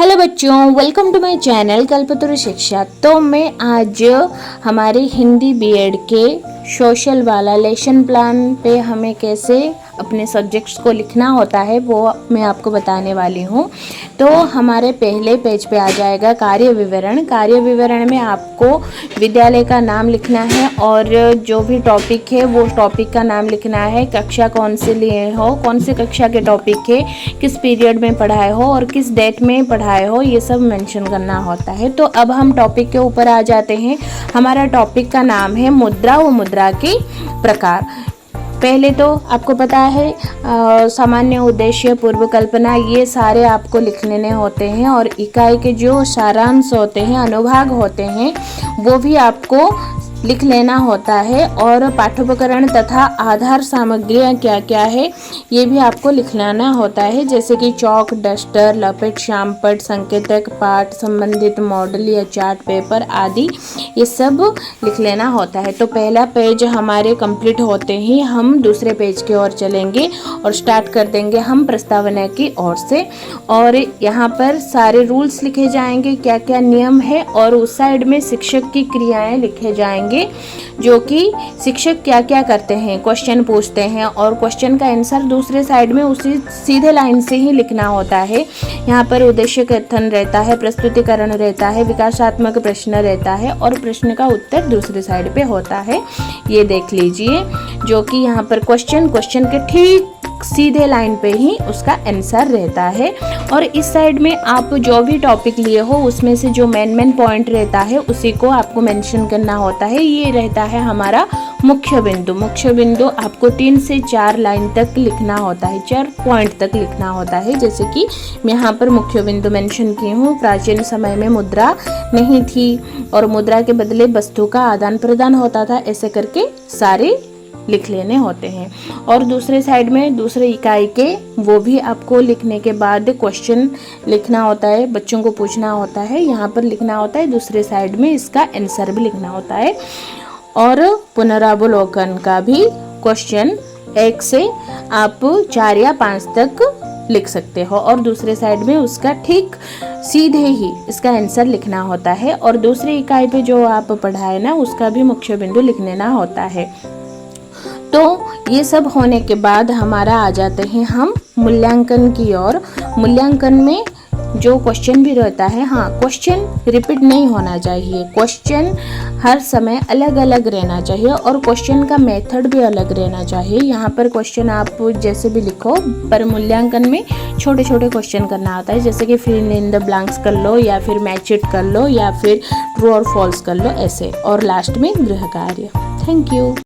Hello बच्चों, welcome to my channel कल्पतरु शिक्षा। तो मैं आज हमारे हिंदी बीएड के सोशल वाला लेसन प्लान पे हमें कैसे अपने सब्जेक्ट्स को लिखना होता है वो मैं आपको बताने वाली हूँ। तो हमारे पहले पेज पे आ जाएगा कार्य विवरण। कार्य विवरण में आपको विद्यालय का नाम लिखना है और जो भी टॉपिक है वो टॉपिक का नाम लिखना है, कक्षा कौन से लिए हो, कौन सी कक्षा के टॉपिक है, किस पीरियड में पढ़ाए हो और किस डेट में पढ़ाए हो, ये सब मेंशन करना होता है। तो अब हम टॉपिक के ऊपर आ जाते हैं। हमारा टॉपिक का नाम है मुद्रा व मुद्रा के प्रकार। पहले तो आपको पता है सामान्य उद्देश्य, पूर्व कल्पना, ये सारे आपको लिख लेने होते हैं और इकाई के जो सारांश होते हैं, अनुभाग होते हैं, वो भी आपको लिख लेना होता है। और पाठ्योपकरण तथा आधार सामग्रियाँ क्या क्या है ये भी आपको लिख लेना होता है, जैसे कि चौक, डस्टर, लपेट, शामपट, संकेतक, पाठ, संबंधित मॉडल या चार्ट पेपर आदि, ये सब लिख लेना होता है। तो पहला पेज हमारे कंप्लीट होते ही हम दूसरे पेज की ओर चलेंगे और स्टार्ट कर देंगे हम प्रस्तावना की ओर से। और यहाँ पर सारे रूल्स लिखे जाएंगे, क्या क्या नियम है, और उस साइड में शिक्षक की क्रियाएं लिखे जाएंगे, जो कि शिक्षक क्या क्या करते हैं, क्वेश्चन पूछते हैं और क्वेश्चन का आंसर दूसरे साइड में उसी सीधे लाइन से ही लिखना होता है। यहाँ पर उद्देश्य कथन रहता है, प्रस्तुतिकरण रहता है, विकासात्मक प्रश्न रहता है और प्रश्न का उत्तर दूसरे साइड पे होता है। ये देख लीजिए, जो कि यहाँ पर क्वेश्चन के ठीक सीधे लाइन पे ही उसका आंसर रहता है। और इस साइड में आप जो भी टॉपिक लिए हो उसमें से जो मेन पॉइंट रहता है उसी को आपको मेंशन करना होता है। ये रहता है हमारा मुख्य बिंदु। मुख्य बिंदु आपको 3 से 4 लाइन तक लिखना होता है, 4 पॉइंट तक लिखना होता है। जैसे कि मैं यहाँ पर मुख्य बिंदु मेंशन की हूँ, प्राचीन समय में मुद्रा नहीं थी और मुद्रा के बदले वस्तु का आदान प्रदान होता था, ऐसे करके सारे लिख लेने होते हैं। और दूसरे साइड में दूसरे इकाई के वो भी आपको लिखने के बाद क्वेश्चन लिखना होता है, बच्चों को पूछना होता है, यहाँ पर लिखना होता है, दूसरे साइड में इसका आंसर भी लिखना होता है। और पुनरावलोकन का भी क्वेश्चन 1 से आप 4 या 5 तक लिख सकते हो और दूसरे साइड में उसका ठीक सीधे ही इसका आंसर लिखना होता है। और दूसरी इकाई पे जो आप पढ़ाए ना उसका भी मुख्य बिंदु लिख लेना होता है। तो ये सब होने के बाद हमारा आ जाते हैं हम मूल्यांकन की ओर। मूल्यांकन में जो क्वेश्चन भी रहता है, हाँ, क्वेश्चन रिपीट नहीं होना चाहिए, क्वेश्चन हर समय अलग अलग रहना चाहिए और क्वेश्चन का मेथड भी अलग रहना चाहिए। यहाँ पर क्वेश्चन आप जैसे भी लिखो, पर मूल्यांकन में छोटे छोटे क्वेश्चन करना आता है, जैसे कि फिल इन द ब्लैंक्स कर लो या फिर मैच इट कर लो या फिर ट्रू और फॉल्स कर लो, ऐसे। और लास्ट में गृह कार्य। Thank you.